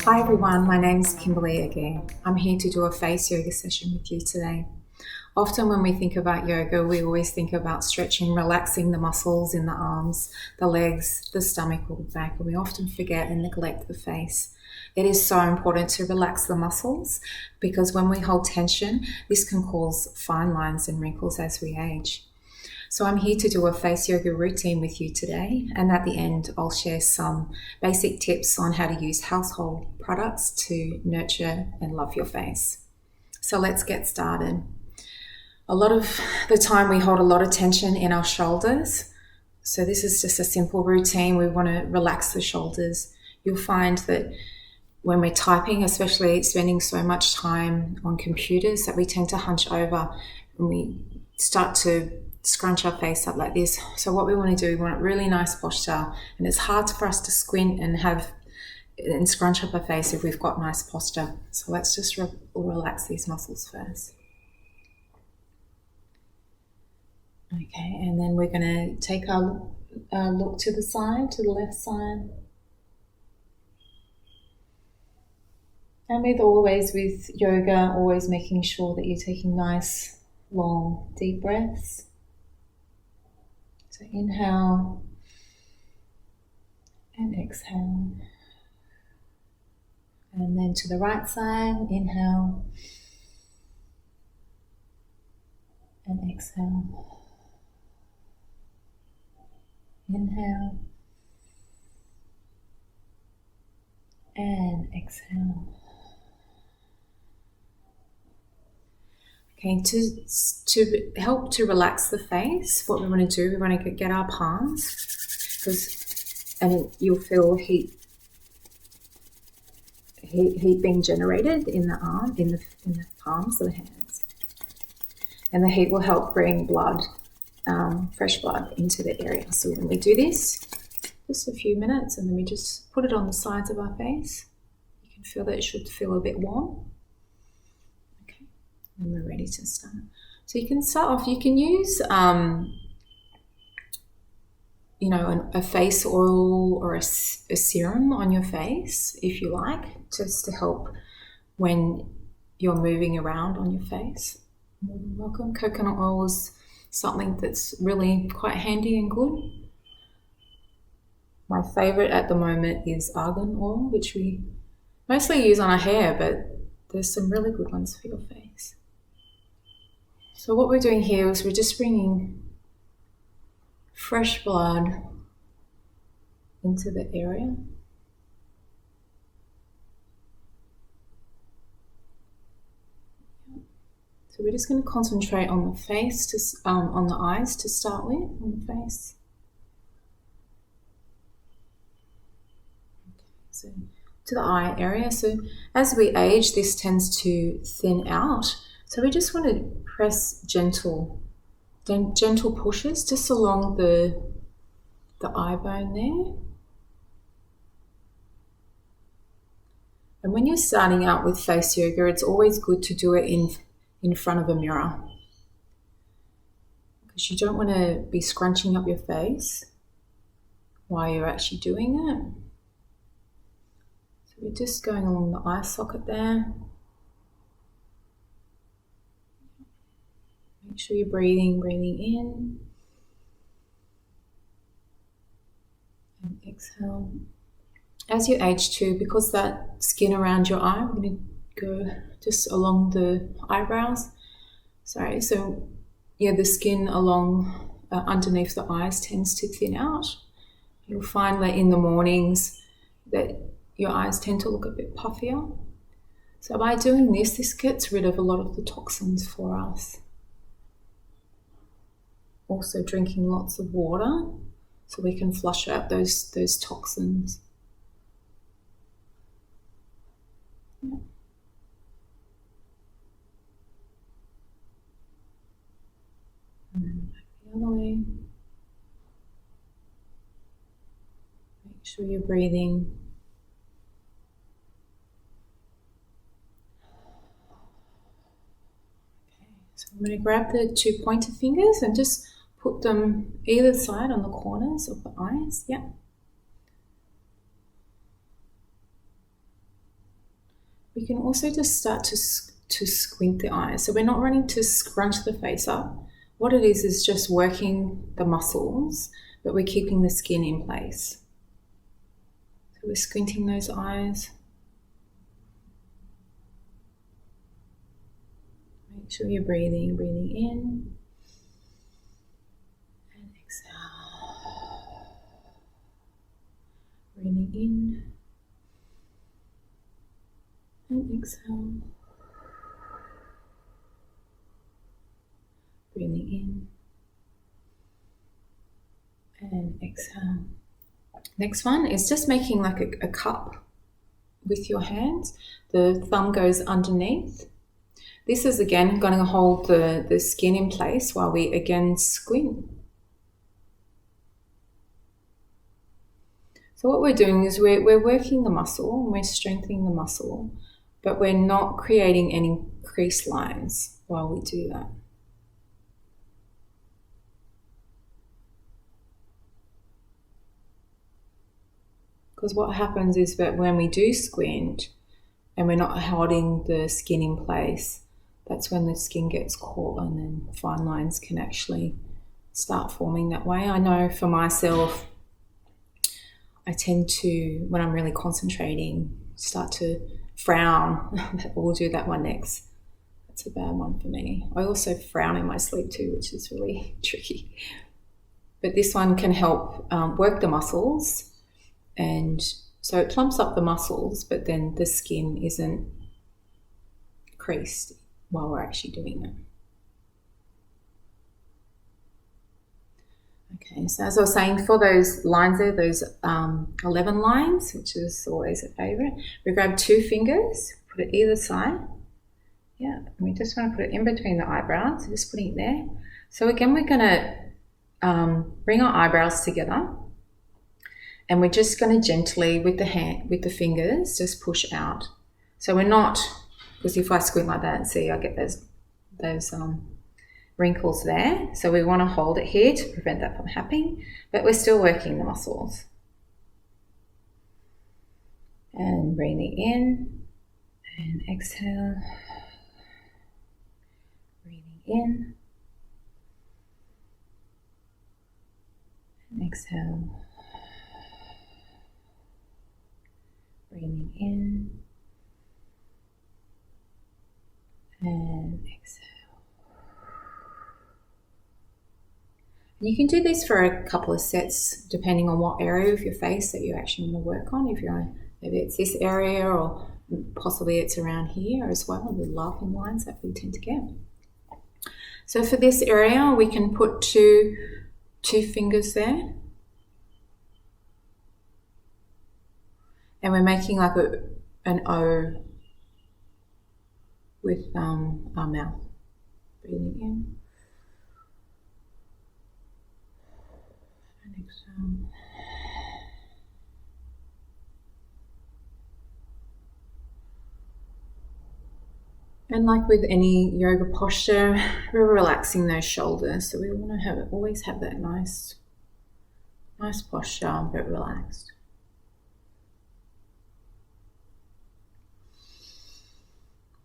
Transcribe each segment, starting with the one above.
Hi everyone, my name is Kimberly Aguet. I'm here to do a face yoga session with you today. Often when we think about yoga, we always think about stretching, relaxing the muscles in the arms, the legs, the stomach or the back, and we often forget and neglect the face. It is so important to relax the muscles because when we hold tension, this can cause fine lines and wrinkles as we age. So I'm here to do a face yoga routine with you today, and at the end I'll share some basic tips on how to use household products to nurture and love your face. So let's get started. A lot of the time we hold a lot of tension in our shoulders. So this is just a simple routine. We want to relax the shoulders. You'll find that when we're typing, especially spending so much time on computers, that we tend to hunch over and we start to scrunch our face up like this. So what we want to do, we want a really nice posture, and it's hard for us to squint and scrunch up our face if we've got nice posture. So let's just relax these muscles first. Okay, and then we're going to take our look to the side, to the left side. And with yoga, always making sure that you're taking nice, long, deep breaths. So inhale and exhale. And then to the right side, inhale and exhale. Inhale and exhale. Okay, to help to relax the face, what we want to do, we want to get our palms, and you'll feel heat being generated in the arm, in the palms of the hands, and the heat will help bring blood, fresh blood into the area. So when we do this, just a few minutes, and then we just put it on the sides of our face. You can feel that it should feel a bit warm. And we're ready to start. So you can start off, you can use a face oil or a serum on your face if you like, just to help when you're moving around on your face. You're welcome. Coconut oil is something that's really quite handy and good. My favorite at the moment is argan oil, which we mostly use on our hair, but there's some really good ones for your face. So what we're doing here is we're just bringing fresh blood into the area. So we're just going to concentrate on the face, on the eyes to start with, on the face. So to the eye area. So as we age, this tends to thin out. So we just want to press gentle pushes just along the eye bone there. And when you're starting out with face yoga, it's always good to do it in front of a mirror, because you don't want to be scrunching up your face while you're actually doing it. So we're just going along the eye socket there. Make sure you're breathing in and exhale. As you age too, because that skin around your eye, we're going to go just along the eyebrows. So the skin along underneath the eyes tends to thin out. You'll find that in the mornings that your eyes tend to look a bit puffier. So by doing this gets rid of a lot of the toxins for us. Also drinking lots of water so we can flush out those toxins. Yeah. And then back the other way. Make sure you're breathing. Okay, so I'm going to grab the 2 pointer fingers and just put them either side on the corners of the eyes. Yeah. We can also just start to squint the eyes. So we're not running to scrunch the face up. What it is just working the muscles, but we're keeping the skin in place. So we're squinting those eyes. Make sure you're breathing in and exhale. Breathing in and exhale. Breathing in and exhale. Next one is just making like a cup with your hands. The thumb goes underneath. This is again going to hold the skin in place while we again squint. So what we're doing is we're working the muscle and we're strengthening the muscle, but we're not creating any crease lines while we do that. Because what happens is that when we do squint and we're not holding the skin in place, that's when the skin gets caught and then fine lines can actually start forming that way. I know for myself, I tend to, when I'm really concentrating, start to frown. We'll do that one next. That's a bad one for me. I also frown in my sleep too, which is really tricky. But this one can help work the muscles, and so it plumps up the muscles, but then the skin isn't creased while we're actually doing it. Okay, so as I was saying, for those lines there, those 11 lines, which is always a favourite, we grab 2 fingers, put it either side. Yeah, and we just want to put it in between the eyebrows, so just putting it there. So again, we're going to bring our eyebrows together, and we're just going to gently, with the fingers, just push out. So we're not, because if I squint like that, see, I get those wrinkles there. So we want to hold it here to prevent that from happening, but we're still working the muscles. And breathing in and exhale. Breathing in and exhale. Breathing in and exhale. You can do this for a couple of sets depending on what area of your face that you actually want to work on. If you're, maybe it's this area or possibly it's around here as well, the laughing lines that we tend to get. So for this area, we can put two fingers there. And we're making like an O with our mouth. Breathing in. And exhale. And like with any yoga posture, we're relaxing those shoulders. So we want to always have that nice posture, but relaxed.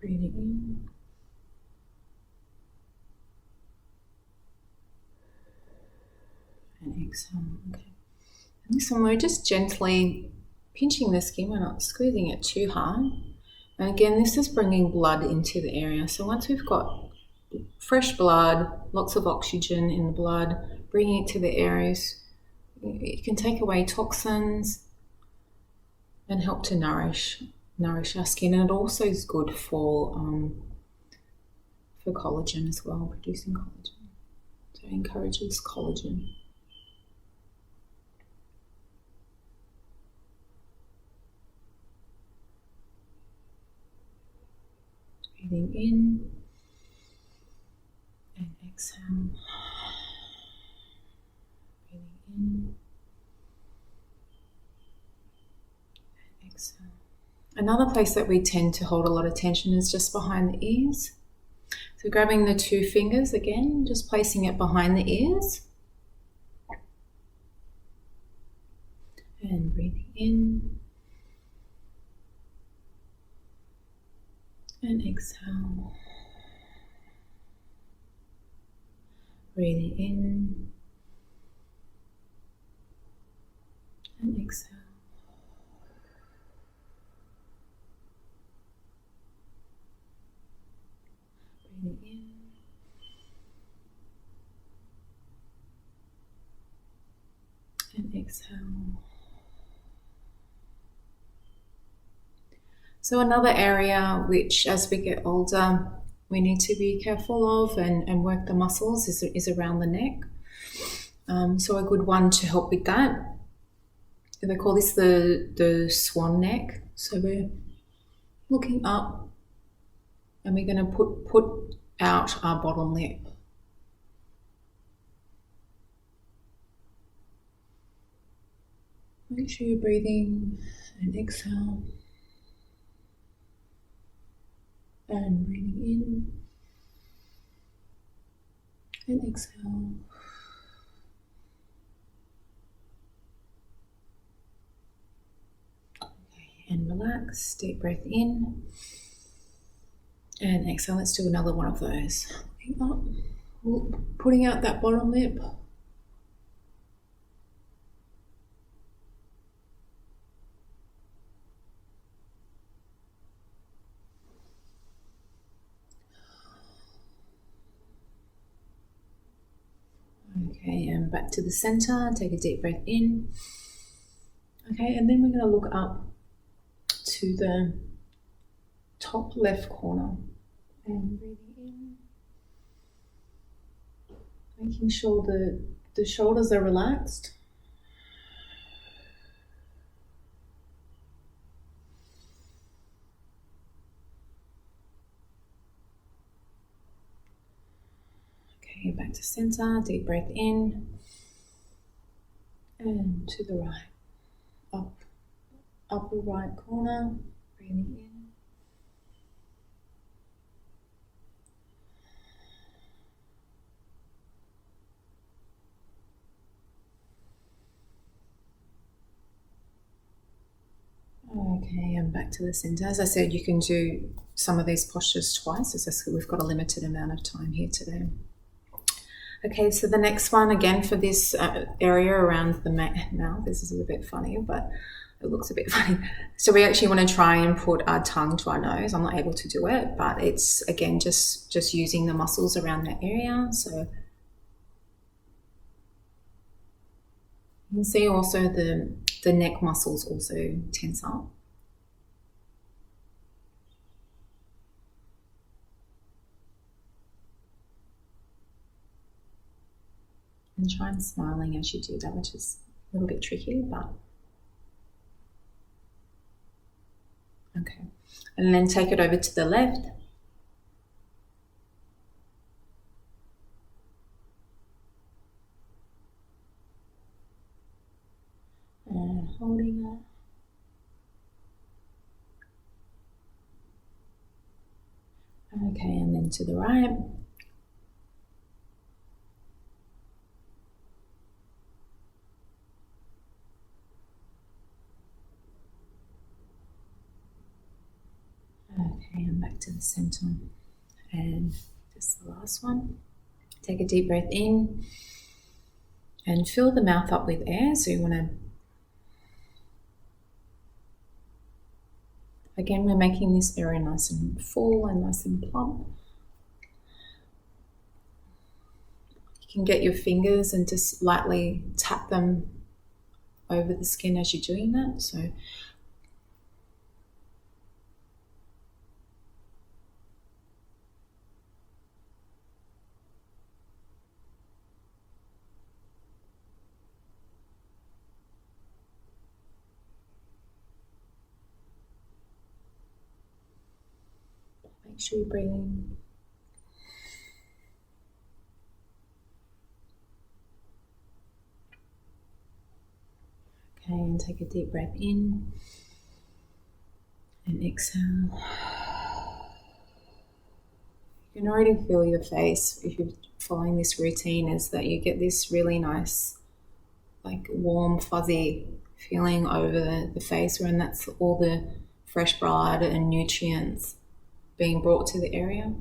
Breathing in. And exhale. Okay. And this one, we're just gently pinching the skin. We're not squeezing it too hard. And again, this is bringing blood into the area. So once we've got fresh blood, lots of oxygen in the blood, bringing it to the areas, it can take away toxins and help to nourish our skin. And it also is good for collagen as well, producing collagen. So it encourages collagen. Breathing in and exhale. Breathing in and exhale. Another place that we tend to hold a lot of tension is just behind the ears. So grabbing the 2 fingers again, just placing it behind the ears. And breathing in. And exhale. Breathing in and exhale. Breathing in and exhale. So another area which, as we get older, we need to be careful of and work the muscles is around the neck. So a good one to help with that, they call this the swan neck. So we're looking up and we're going to put out our bottom lip. Make sure you're breathing and exhale. And breathing in and exhale. Okay, and relax. Deep breath in and exhale. Let's do another one of those. Looking up, putting out that bottom lip. Okay, and back to the center. Take a deep breath in. Okay, and then we're going to look up to the top left corner and breathing in. Making sure the shoulders are relaxed. Okay, back to center. Deep breath in. And to the right. Up, upper right corner. Breathing in. Okay, and back to the center. As I said, you can do some of these postures twice, as we've got a limited amount of time here today. Okay, so the next one, again, for this area around the mouth, this is a little bit funny, but it looks a bit funny. So we actually want to try and put our tongue to our nose. I'm not able to do it, but it's, again, just using the muscles around that area. So you can see also the neck muscles also tense up. And try and smiling as you do that, which is a little bit tricky, but okay. And then take it over to the left. And holding it. Okay, and then to the right. Okay, and back to the center. And just the last one. Take a deep breath in and fill the mouth up with air. So you want to, again, we're making this area nice and full and nice and plump. You can get your fingers and just lightly tap them over the skin as you're doing that. So make sure you're breathing. Okay, and take a deep breath in and exhale. You can already feel your face if you're following this routine, is that you get this really nice, like warm, fuzzy feeling over the face, and that's all the fresh blood and nutrients being brought to the area.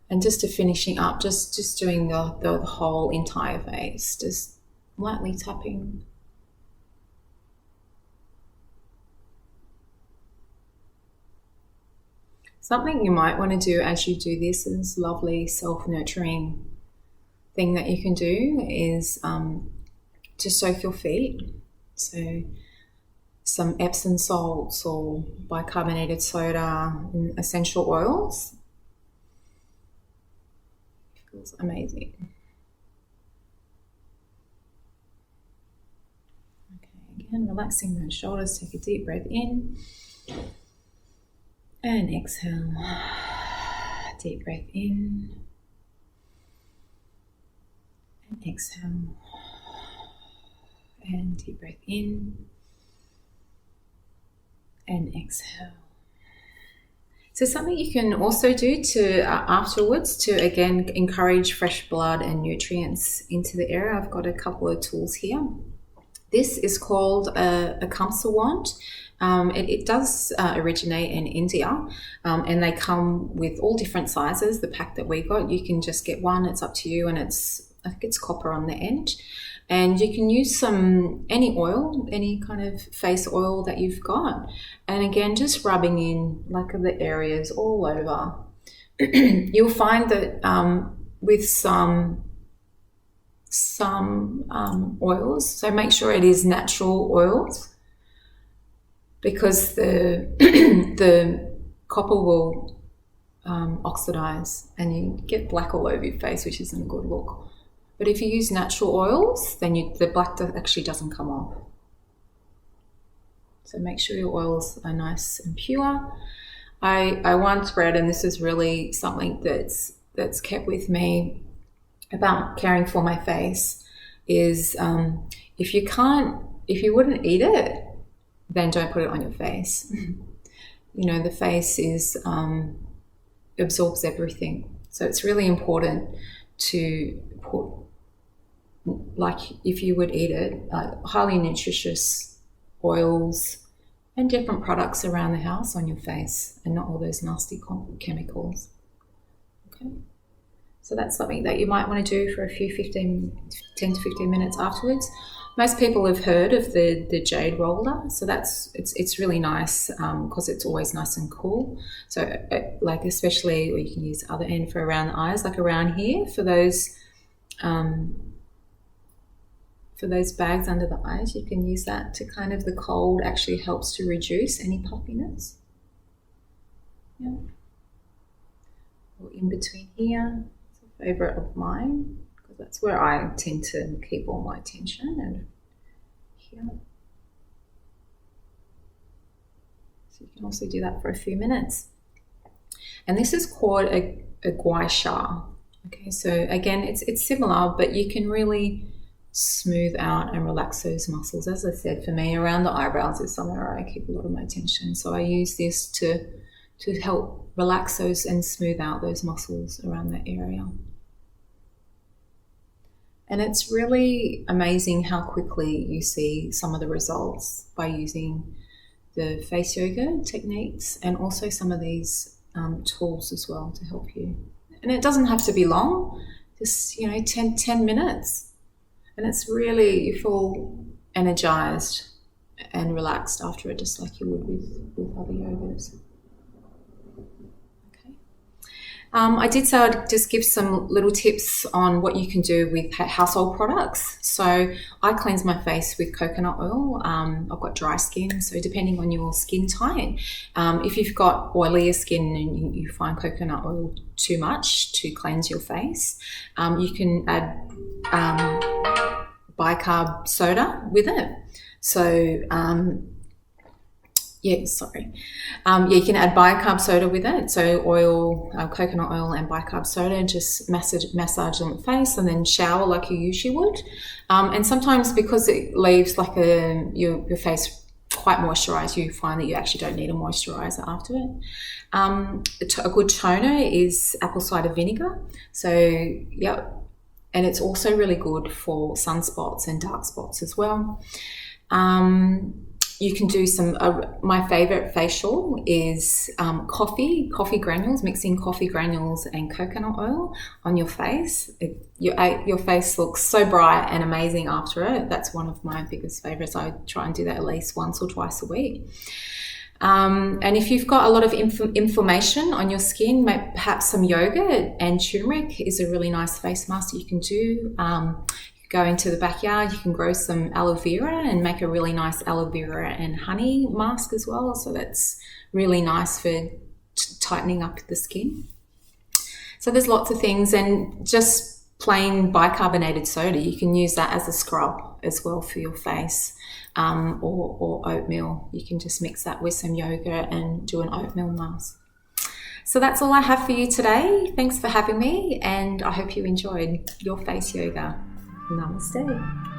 And just to finishing up, just doing the whole entire face, just lightly tapping. Something you might want to do as you do this lovely self-nurturing thing that you can do is to soak your feet. So some Epsom salts or bicarbonated soda and essential oils. It feels amazing. Okay, again, relaxing those shoulders. Take a deep breath in. And exhale. Deep breath in. And exhale. And deep breath in. And exhale. So something you can also do to afterwards to again encourage fresh blood and nutrients into the area. I've got a couple of tools here. This is called a Kamsa wand. It does originate in India, and they come with all different sizes. The pack that we got, you can just get one. It's up to you, and I think it's copper on the end. And you can use any oil, any kind of face oil that you've got, and again, just rubbing in like the areas all over. You'll find that with some oils, so make sure it is natural oils, because the copper will oxidize and you get black all over your face, which isn't a good look. But if you use natural oils, then the black actually doesn't come off. So make sure your oils are nice and pure. I once read, and this is really something that's kept with me about caring for my face, is if you wouldn't eat it, then don't put it on your face. The face absorbs everything. So it's really important to put, like if you would eat it, highly nutritious oils and different products around the house on your face, and not all those nasty chemicals. Okay. So that's something that you might want to do for 10 to 15 minutes afterwards. Most people have heard of the jade roller, so it's really nice because it's always nice and cool. So like especially, or you can use the other end for around the eyes, like around here for those bags under the eyes. You can use that to kind of, the cold actually helps to reduce any puffiness. Yeah. Or in between here, it's a favorite of mine, because that's where I tend to keep all my attention, and here. So you can also do that for a few minutes. And this is called a gua sha. Okay, so again, it's similar, but you can really smooth out and relax those muscles. As I said, for me, around the eyebrows is somewhere where I keep a lot of my attention. So I use this to help relax those and smooth out those muscles around that area. And it's really amazing how quickly you see some of the results by using the face yoga techniques, and also some of these tools as well to help you. And it doesn't have to be long, just 10 minutes. And it's really, you feel energized and relaxed after it, just like you would with other yogas. Okay. I did say I'd just give some little tips on what you can do with household products. So I cleanse my face with coconut oil. I've got dry skin, so depending on your skin type, if you've got oilier skin and you find coconut oil too much to cleanse your face, you can add bicarb soda with it. So you can add bicarb soda with it. So oil, coconut oil and bicarb soda, and just massage on the face, and then shower like you usually would. And sometimes, because it leaves like your face quite moisturized, you find that you actually don't need a moisturizer after it. A good toner is apple cider vinegar. So and it's also really good for sunspots and dark spots as well. You can do some, my favorite facial is coffee granules, mixing coffee granules and coconut oil on your face. Your face looks so bright and amazing after it. That's one of my biggest favorites. I try and do that at least once or twice a week. And if you've got a lot of inflammation on your skin, perhaps some yogurt and turmeric is a really nice face mask you can do. Go into the backyard, you can grow some aloe vera and make a really nice aloe vera and honey mask as well. So that's really nice for tightening up the skin. So there's lots of things, and just plain bicarbonated soda, you can use that as a scrub as well for your face, or oatmeal. You can just mix that with some yogurt and do an oatmeal mask. So that's all I have for you today. Thanks for having me, and I hope you enjoyed your face yoga. Namaste.